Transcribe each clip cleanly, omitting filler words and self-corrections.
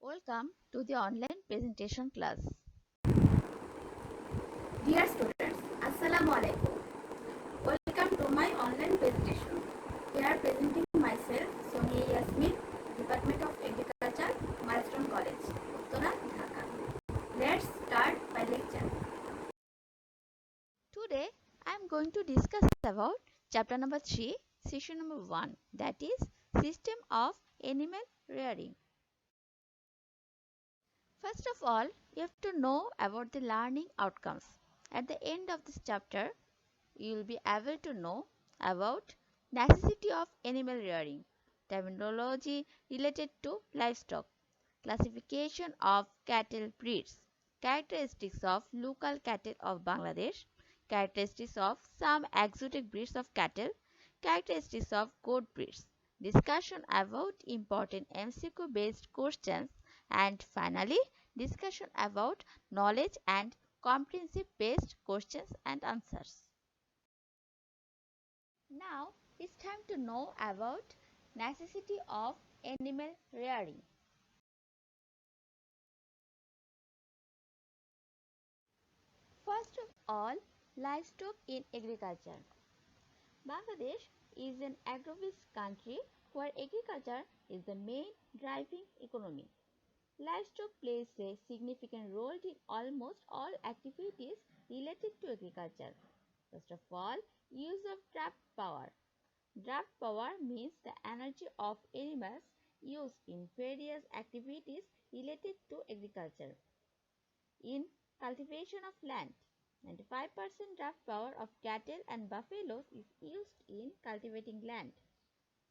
Welcome to the online presentation class. Dear students, Assalamu alaikum. Welcome to my online presentation. Here presenting myself, Sonia Yasmin, Department of Agriculture, Milestone College, Uttara, Dhaka. Let's start my lecture. Today I am going to discuss about chapter number 3, session number 1, that is system of animal rearing. First of all, you have to know about the learning outcomes. At the end of this chapter, you will be able to know about necessity of animal rearing, terminology related to livestock, classification of cattle breeds, characteristics of local cattle of Bangladesh, characteristics of some exotic breeds of cattle, characteristics of goat breeds, discussion about important MCQ based questions, and finally discussion about knowledge and comprehensive based questions and answers. Now it's time to know about necessity of animal rearing. First of all, livestock in agriculture. Bangladesh is an agro-based country where agriculture is the main driving economy. Livestock plays a significant role in almost all activities related to agriculture. First of all, use of draft power. Draft power means the energy of animals used in various activities related to agriculture. In cultivation of land, 95% draft power of cattle and buffaloes is used in cultivating land.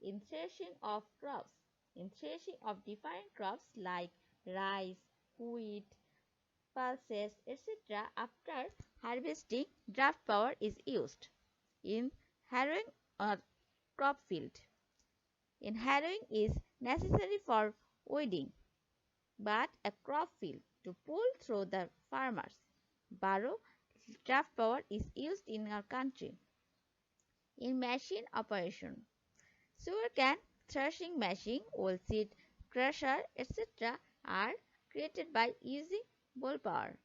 In threshing of crops, in threshing of different crops like rice, wheat, pulses, etc. After harvesting, draft power is used. In harrowing a crop field, in harrowing is necessary for weeding, but a crop field to pull through the farmers. Borrow draft power is used in our country. In machine operation, sugarcane threshing machine, wool seed crusher, etc. are created by using bull power.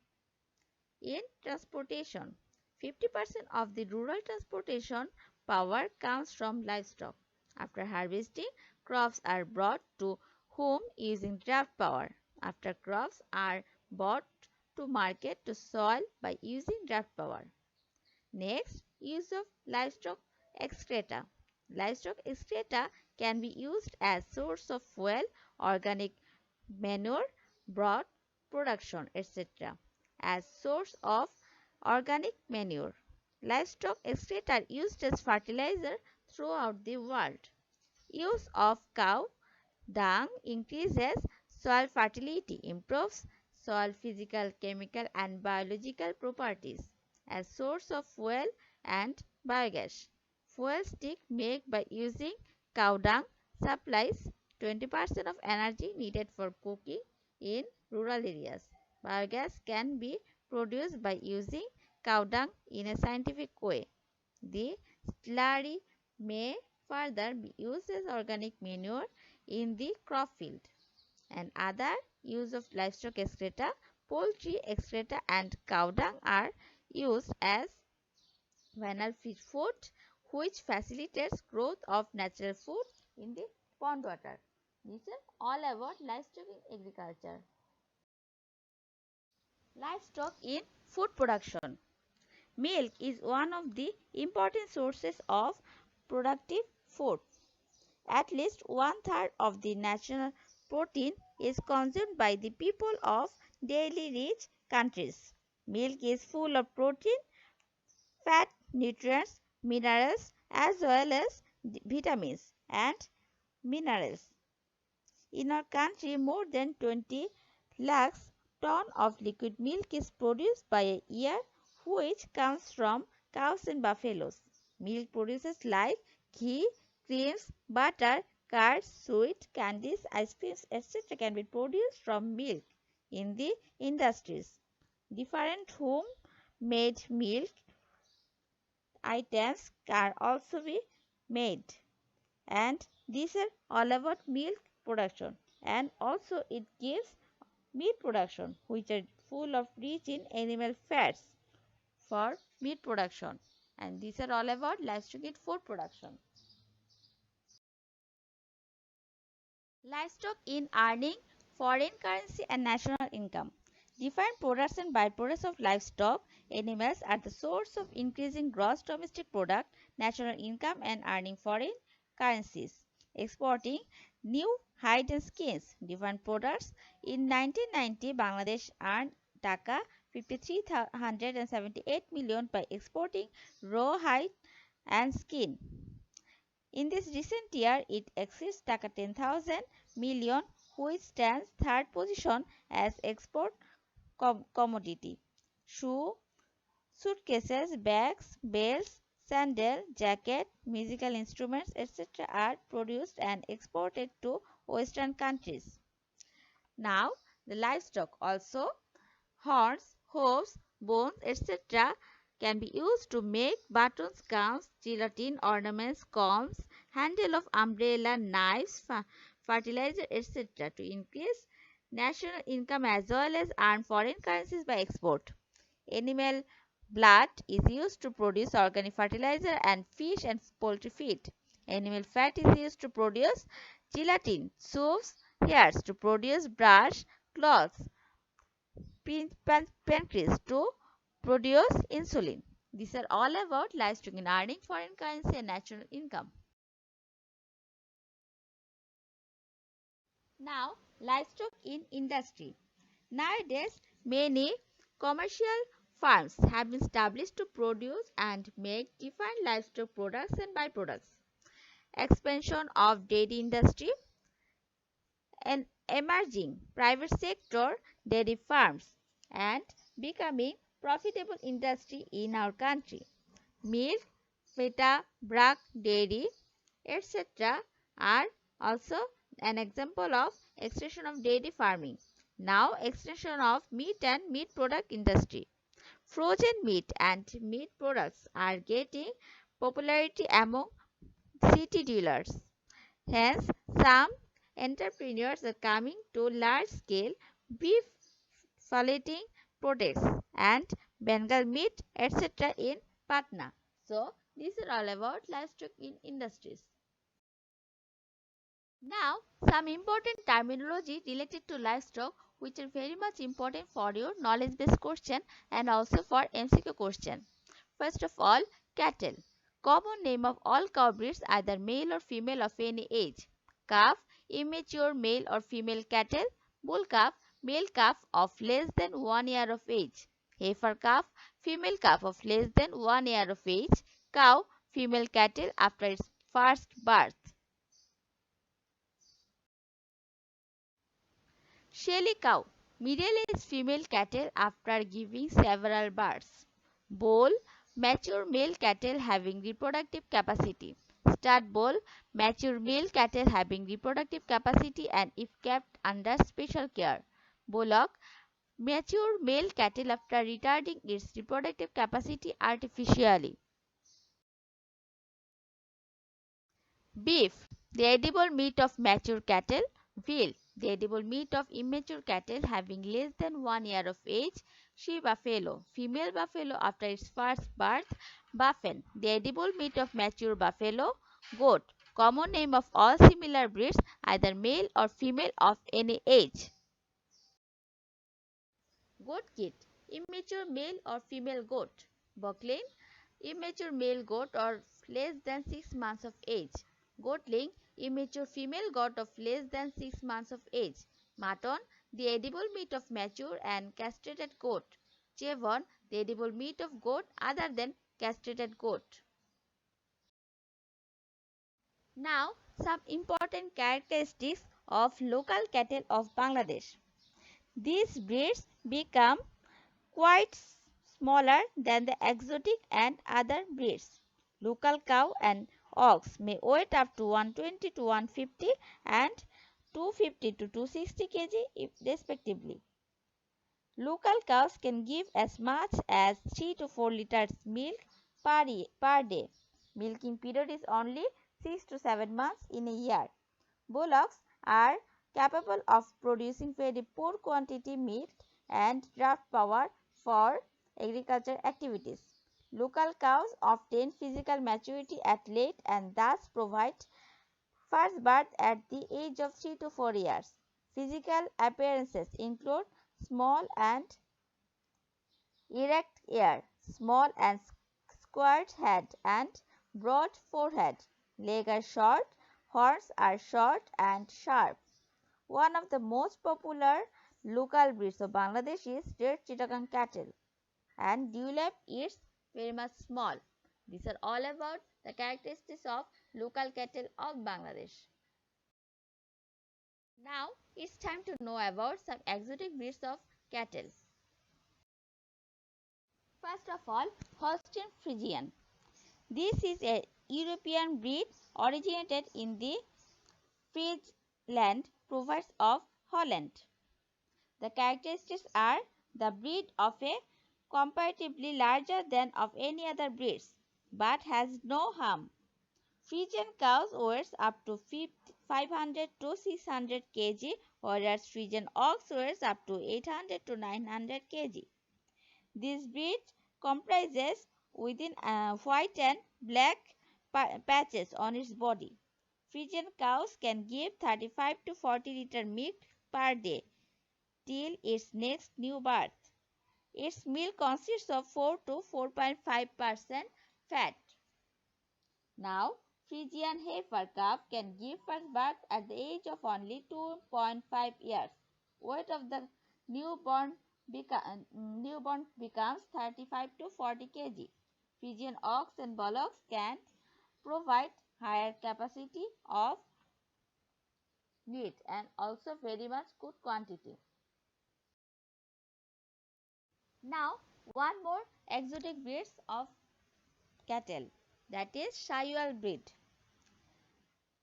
In transportation, 50% of the rural transportation power comes from livestock. After harvesting, crops are brought to home using draft power. After crops are brought to market to soil by using draft power. Next, use of livestock excreta. Livestock excreta can be used as source of fuel, organic manure, broth production, etc. As source of organic manure. Livestock excreta are used as fertilizer throughout the world. Use of cow dung increases soil fertility, improves soil physical, chemical and biological properties as source of fuel and biogas. Fuel stick made by using cow dung supplies 20% of energy needed for cooking in rural areas. Biogas can be produced by using cow dung in a scientific way. The slurry may further be used as organic manure in the crop field. And other use of livestock excreta, poultry excreta and cow dung are used as vernal fish food, which facilitates growth of natural food in the pond water. This is all about livestock in agriculture. Livestock in food production. Milk is one of the important sources of productive food. At least one-third of the national protein is consumed by the people of daily rich countries. Milk is full of protein, fat, nutrients, minerals as well as vitamins and minerals. In our country, more than 20 lakhs ton of liquid milk is produced by a year, which comes from cows and buffaloes. Milk produces like ghee, creams, butter, curds, sweet, candies, ice creams, etc. can be produced from milk in the industries. Different home-made milk items can also be made, and these are all about milk production. and also it gives meat production, which are full of rich in animal fats for meat production. And these are all about livestock in food production. Livestock in earning foreign currency and national income. Different products and byproducts of livestock animals are the source of increasing gross domestic product, national income, and earning foreign currencies. Exporting new hide and skins. Different products. In 1990, Bangladesh earned Taka 5,378 million by exporting raw hide and skin. In this recent year, it exceeds Taka 10,000 million, which stands third position as export commodity. Shoe, suitcases, bags, belts, sandal, jacket, musical instruments, etc. are produced and exported to Western countries. Now, the livestock also horns, hooves, bones, etc. can be used to make buttons, gowns, gelatin, ornaments, combs, handle of umbrella, knives, fertilizer, etc. to increase national income as well as earn foreign currencies by export. Animal blood is used to produce organic fertilizer and fish and poultry feed. Animal fat is used to produce gelatin, soaps, hairs to produce brush, cloths, pancreas to produce insulin. These are all about livestock in earning foreign currency and national income. Now, livestock in industry. Nowadays, many commercial farms have been established to produce and make different livestock products and byproducts. Expansion of dairy industry, an emerging private sector dairy farms, and becoming profitable industry in our country. Milk, feta, brack, dairy, etc. are also an example of extension of dairy farming. Now, extension of meat and meat product industry. Frozen meat and meat products are getting popularity among city dealers. Hence, some entrepreneurs are coming to large-scale beef filleting products and Bengal meat, etc. in Patna. So, these are all about livestock in industries. Now, some important terminology related to livestock which are very much important for your knowledge based question and also for MCQ question. First of all, cattle. Common name of all cow breeds either male or female of any age. Calf, immature male or female cattle. Bull calf, male calf of less than 1 year of age. Heifer calf, female calf of less than 1 year of age. Cow, female cattle after its first birth. Shelly cow, middle-aged female cattle after giving several births. Bull, mature male cattle having reproductive capacity. Stud bull, mature male cattle having reproductive capacity and if kept under special care. Bullock, mature male cattle after retarding its reproductive capacity artificially. Beef, the edible meat of mature cattle. Veal, the edible meat of immature cattle having less than 1 year of age. She buffalo, female buffalo after its first birth. Buffin, the edible meat of mature buffalo. Goat, common name of all similar breeds, either male or female of any age. Goat kid, immature male or female goat. Buckling, immature male goat or less than 6 months of age. Goatling, immature female goat of less than 6 months of age. Mutton, the edible meat of mature and castrated goat. Chevron, the edible meat of goat other than castrated goat. Now, some important characteristics of local cattle of Bangladesh. These breeds become quite smaller than the exotic and other breeds. Local cow and ox may weigh up to 120 to 150 and 250 to 260 kg respectively. Local cows can give as much as 3 to 4 liters milk per day. Milking period is only 6 to 7 months in a year. Bullocks are capable of producing very poor quantity milk and draft power for agriculture activities. Local cows obtain physical maturity at late and thus provide first birth at the age of 3 to 4 years. Physical appearances include small and erect ear, small and squared head, and broad forehead. Legs are short, horns are short and sharp. One of the most popular local breeds of Bangladesh is Red Chittagong cattle, and dewlap is very much small. These are all about the characteristics of local cattle of Bangladesh. Now it's time to know about some exotic breeds of cattle. First of all, Holstein Friesian. This is a European breed originated in the Friesland province of Holland. The characteristics are the breed of a comparatively larger than of any other breeds, but has no hump. Friesian cows weighs up to 500 to 600 kg, whereas Friesian ox weighs up to 800 to 900 kg. This breed comprises within white and black patches on its body. Friesian cows can give 35 to 40 liter milk per day till its next new birth. Its milk consists of 4 to 4.5% fat. Now, Friesian heifer calf can give first birth at the age of only 2.5 years. Weight of the newborn, becomes 35 to 40 kg. Friesian ox and bullocks can provide higher capacity of meat and also very much good quantity. Now, one more exotic breeds of cattle, that is Sahiwal breed.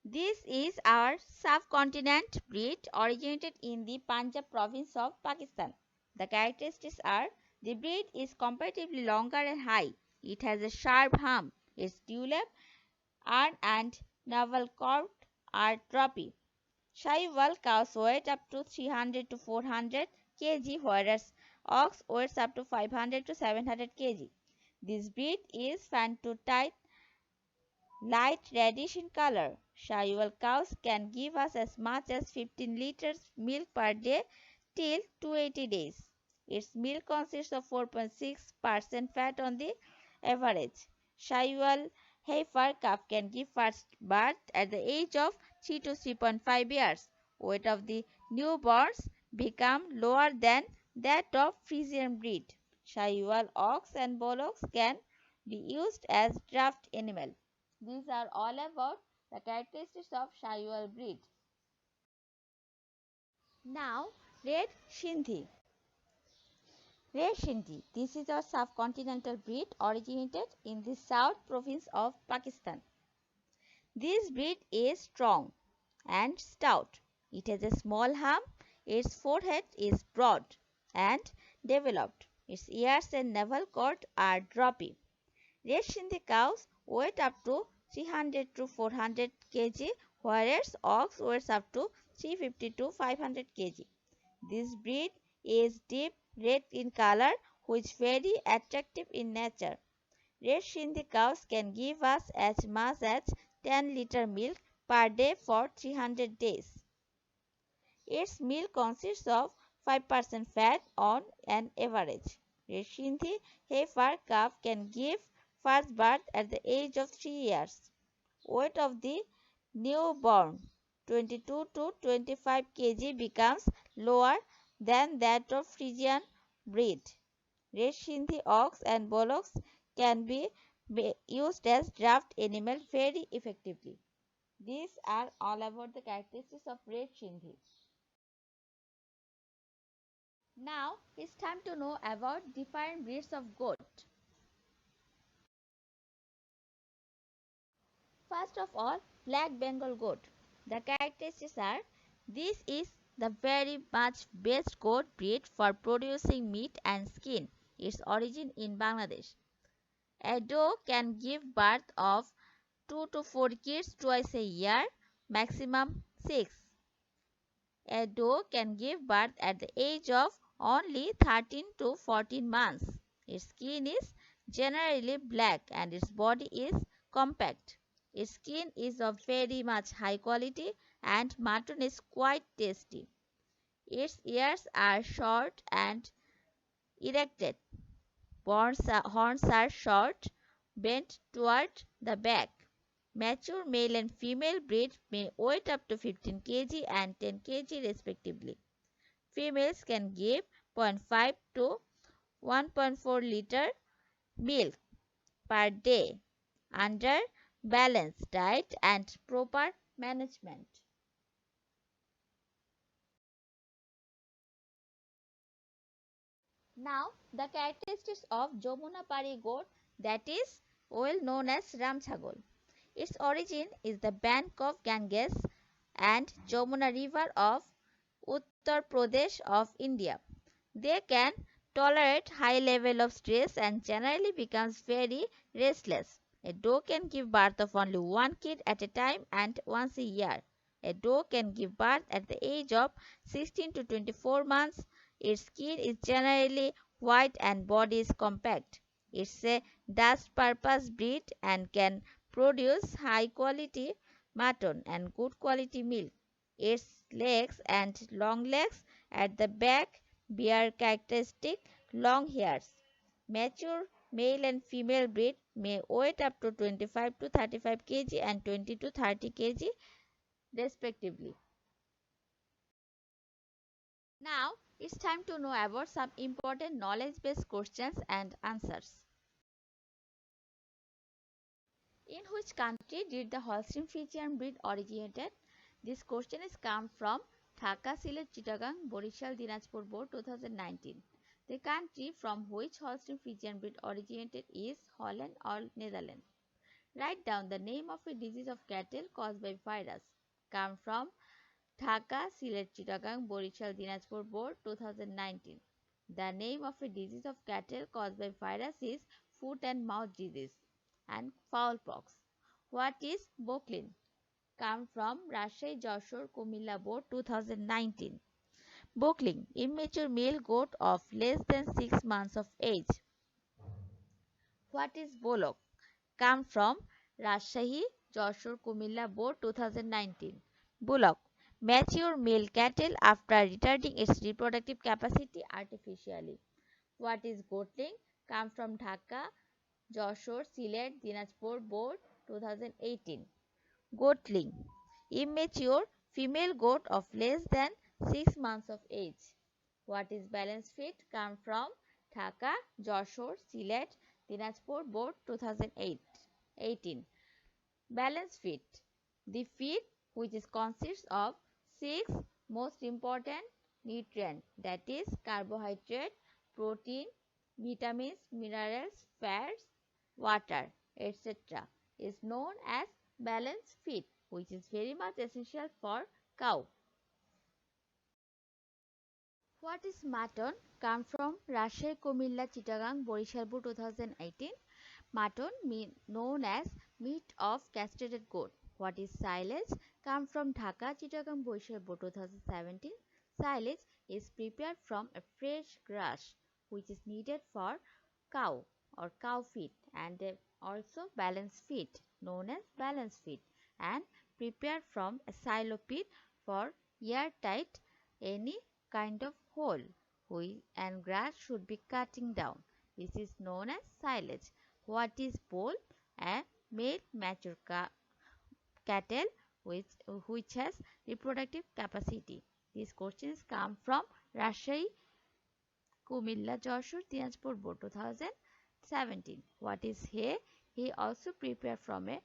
This is our subcontinent breed originated in the Punjab province of Pakistan. The characteristics are the breed is comparatively longer and high. It has a sharp hump. Its dewlap, arm and navel cord are droppy. Sahiwal cows weigh up to 300 to 400 kg, whereas ox weighs up to 500 to 700 kg. This breed is fan to tight, light reddish in color. Sahiwal cows can give us as much as 15 liters milk per day till 280 days. Its milk consists of 4.6% fat on the average. Sahiwal heifer calf can give first birth at the age of 3 to 3.5 years. Weight of the newborns become lower than that of Friesian breed. Sahiwal ox and bullocks can be used as draft animal. These are all about the characteristics of Sahiwal breed. Now, Red Sindhi. Red Sindhi. This is a subcontinental breed originated in the South province of Pakistan. This breed is strong and stout. It has a small hump. Its forehead is broad and developed. Its ears and navel cord are droppy. Red Sindhi cows weigh up to 300 to 400 kg, whereas ox weighs up to 350 to 500 kg. This breed is deep red in color, which is very attractive in nature. Red Sindhi cows can give us as much as 10 liter milk per day for 300 days. Its milk consists of 5% fat on an average. Red Sindhi heifer calf can give first birth at the age of 3 years. Weight of the newborn 22 to 25 kg becomes lower than that of Friesian breed. Red Sindhi ox and bullocks can be used as draft animal very effectively. These are all about the characteristics of Red Sindhi. Now it's time to know about different breeds of goat. First of all, Black Bengal goat. The characteristics are this is the very much best goat breed for producing meat and skin. Its origin in Bangladesh. A doe can give birth of 2 to 4 kids twice a year, maximum 6. A doe can give birth at the age of only 13 to 14 months. Its skin is generally black and its body is compact. Its skin is of very much high quality and mutton is quite tasty. Its ears are short and erected. Horns are short, bent toward the back. Mature male and female breed may weigh up to 15 kg and 10 kg respectively. Females can give 0.5 to 1.4 liter milk per day under balanced diet and proper management. Now, the characteristics of Jomunapari goat, that is well known as Ramchagol. Its origin is the bank of Ganges and Jamuna river of Uttar Pradesh of India. They can tolerate high level of stress and generally becomes very restless. A doe can give birth of only one kid at a time and once a year. A doe can give birth at the age of 16 to 24 months. Its skin is generally white and body is compact. It's a dust purpose breed and can produce high quality mutton and good quality milk. Its legs and long legs at the back bear characteristic long hairs. Mature male and female breed may weigh up to 25 to 35 kg and 20 to 30 kg respectively. Now it's time to know about some important knowledge based questions and answers. In which country did the Holstein Friesian breed originated? This question is come from Dhaka, Sylhet, Chittagong, Borishal, Dinajpur Board 2019. The country from which Holstein Friesian breed originated is Holland or Netherlands. Write down the name of a disease of cattle caused by virus. Come from Dhaka, Sylhet, Chittagong, Borishal, Dinajpur Board 2019. The name of a disease of cattle caused by virus is foot and mouth disease and fowl pox. What is Boclin? Come from Rajshahi, Jashore, Kumilla Board 2019. Bocling, immature male goat of less than 6 months of age. What is Bolok? Come from Rajshahi, Jashore, Kumilla Board 2019. Bullock, mature male cattle after retarding its reproductive capacity artificially. What is Goatling? Come from Dhaka, Jashore, Sylhet, Dinajpur Board 2018. Goatling, immature female goat of less than 6 months of age. What is balance feet? Come from Dhaka, Jashore, Sylhet, Dinajpur Board 2018. Balance feet, the feed which is consists of 6 most important nutrients, that is carbohydrate, protein, vitamins, minerals, fats, water, etc. is known as balanced feed, which is very much essential for cow. What is mutton? Come from Rajshahi, Kumilla, Chittagong, Borishalpur 2018. Mutton known as meat of castrated goat. What is silage? Come from Dhaka, Chittagong, Borishalpur 2017. Silage is prepared from a fresh grass which is needed for cow or cow feed and also balance feed known as balance feed and prepared from a silo pit for airtight any kind of hole and grass should be cutting down. This is known as silage. What is bull? A male mature cattle which has reproductive capacity. These questions come from Rajshahi, Kumilla, Jashore, Dinajpur Board 2017. What is hay? Hay also prepared from a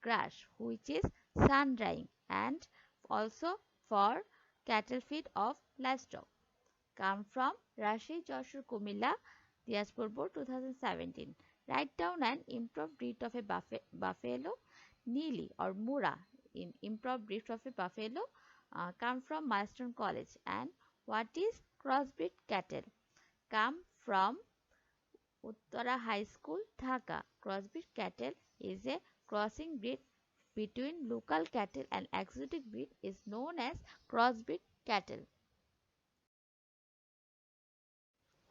grass which is sun drying and also for cattle feed of livestock. Come from Rajshahi, Jashore, Kumilla, Dinajpur Board 2017. Write down an improved breed of a buffalo, Neely or Mura. In improved breed of a buffalo come from Milestone College. And what is crossbreed cattle? Come from Uttara High School, Dhaka. Crossbreed cattle is a crossing breed between local cattle and exotic breed is known as crossbreed cattle.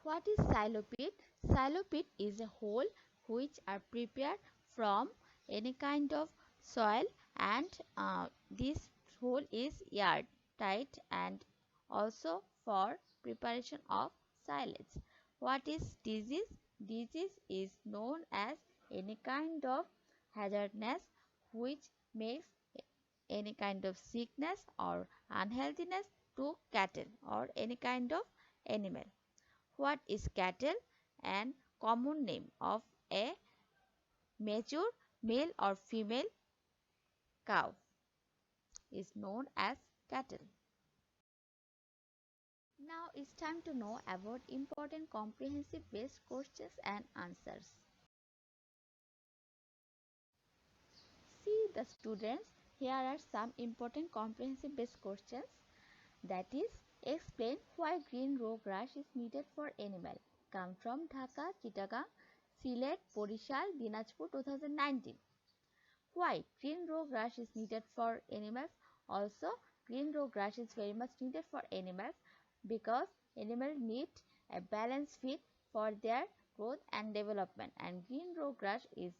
What is silo pit? Silo pit is a hole which are prepared from any kind of soil, and this hole is yard tight and also for preparation of silage. What is disease? Disease is known as any kind of hazardness which makes any kind of sickness or unhealthiness to cattle or any kind of animal. What is cattle? An common name of a mature male or female cow is known as cattle. Now it's time to know about important comprehensive based questions and answers. See the students, here are some important comprehensive based questions. That is, explain why green row grass is needed for animal. Come from Dhaka, Chittagong, Sylhet, Borishal, Dinajpur 2019. Why green row grass is needed for animals? Also, green row grass is very much needed for animals because animals need a balanced feed for their growth and development, and green row grass is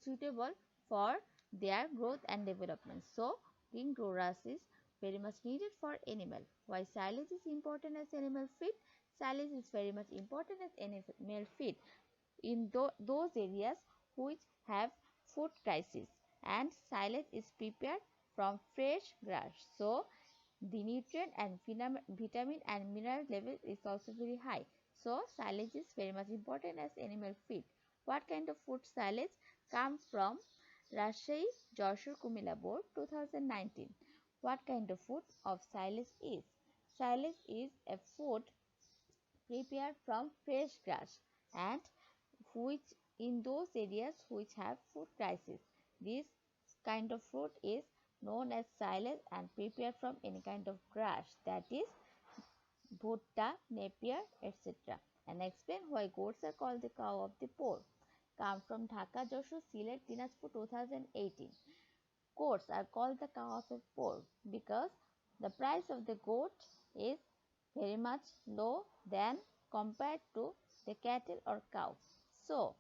suitable for their growth and development. So, green row grass is very much needed for animal. Why silage is important as animal feed? Silage is very much important as animal feed in those areas which have food crisis, and silage is prepared from fresh grass. So, the nutrient and vitamin and mineral level is also very high. So, silage is very much important as animal feed. What kind of food silage comes from Rajshahi Joshore Kumila Board 2019? What kind of food of silage is? Silage is a food prepared from fresh grass, and which in those areas which have food crisis, this kind of fruit is known as silage and prepared from any kind of grass, that is bhutta, napier, etc. And explain why goats are called the cow of the poor. Come from Dhaka, Joshua, Sylhet, Dinajpur 2018. Goats are called the cow of the poor because the price of the goat is very much low than compared to the cattle or cow. So,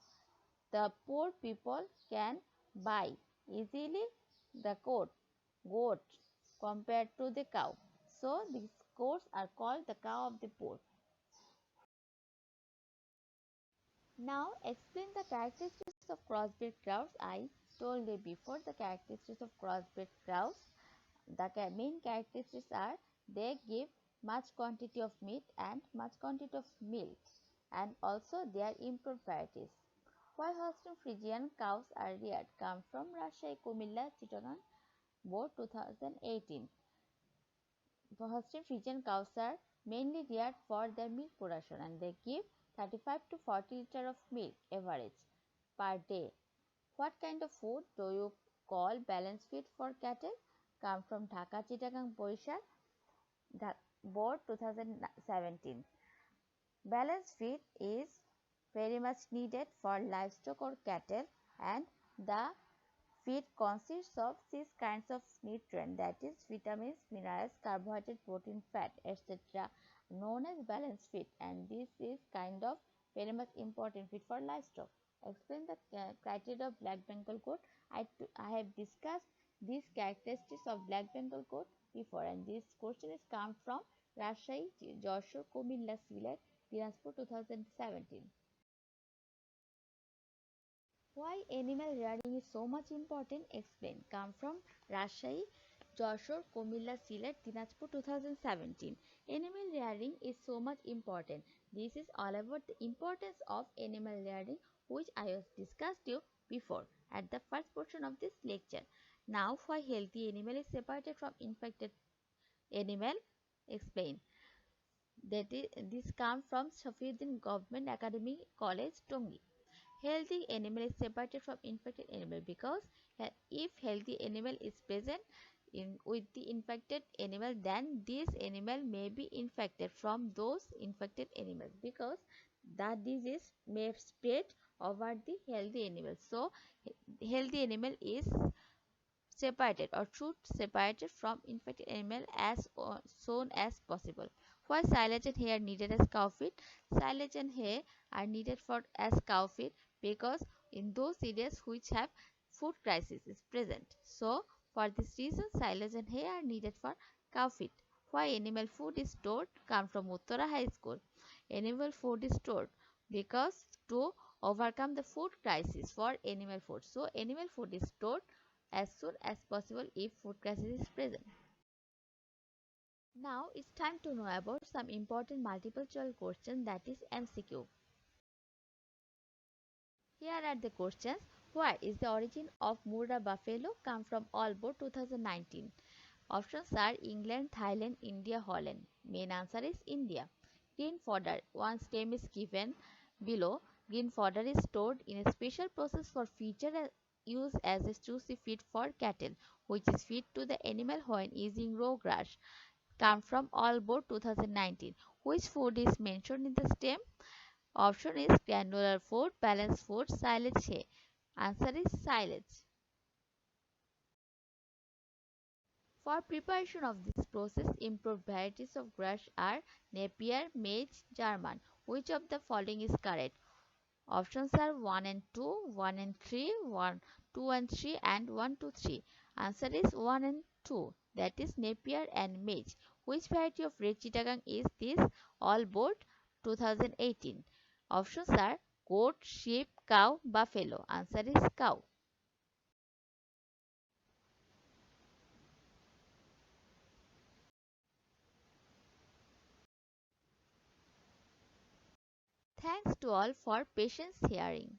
the poor people can buy easily the goat compared to the cow. So, these goats are called the cow of the poor. Now, explain the characteristics of crossbred cows. I told you before the characteristics of crossbred cows. The main characteristics are they give much quantity of meat and much quantity of milk, and also they are improved varieties. Why Holstein Friesian cows are reared? Come from Rajshahi, Kumilla, Chittagong Board 2018. Holstein Friesian cows are mainly reared for their milk production, and they give 35 to 40 liters of milk average per day. What kind of food do you call balanced feed for cattle? Come from Dhaka, Chittagong, Borishal, Board 2017. Balanced feed is very much needed for livestock or cattle, and the feed consists of 6 kinds of nutrients, that is vitamins, minerals, carbohydrate, protein, fat, etc. known as balanced feed, and this is kind of very much important feed for livestock. Explain the criteria of Black Bengal goat. I have discussed these characteristics of Black Bengal goat before, and this question is come from Rajshahi, Joshore, Kumilla, Sylhet, Dinajpur 2017. Why animal rearing is so much important? Explain. Come from Rajshahi, Joshore, Comilla, Sylhet, Dinajpur 2017. Animal rearing is so much important. This is all about the importance of animal rearing, which I have discussed you before at the first portion of this lecture. Now, why healthy animal is separated from infected animal? Explain. This comes from Safiuddin Government Academy College, Tongi. Healthy animal is separated from infected animal because if healthy animal is present with the infected animal, then this animal may be infected from those infected animals because the disease may spread over the healthy animal. So, healthy animal is separated or should separated from infected animal as soon as possible. Why silage and hair needed as cow feed? Silage and hair are needed for as cow feed because in those areas which have food crisis is present. So for this reason silage and hair are needed for cow feed. Why animal food is stored? Come from Uttara High School. Animal food is stored because to overcome the food crisis for animal food. So animal food is stored as soon as possible if food crisis is present. Now it's time to know about some important multiple choice questions, that is MCQ. Here are the questions. Where is the origin of Murrah buffalo? Come from Allboard 2019. Options are England, Thailand, India, Holland. Main answer is India. Green fodder. One stem is given below. Green fodder is stored in a special process for future use as a juicy feed for cattle, which is fed to the animal when using raw grass. Come from Allboard 2019. Which food is mentioned in the stem? Option is granular food, balanced food, silage hay. Answer is silage. For preparation of this process, improved varieties of grass are Napier, maize, German. Which of the following is correct? Options are 1 and 2, 1 and 3, 1, 2 and 3 and 1 to 3. Answer is 1 and 2, that is Napier and maize. Which variety of red chittagong is this? Allboard 2018. Options are goat, sheep, cow, buffalo. Answer is cow. Thanks to all for patience hearing.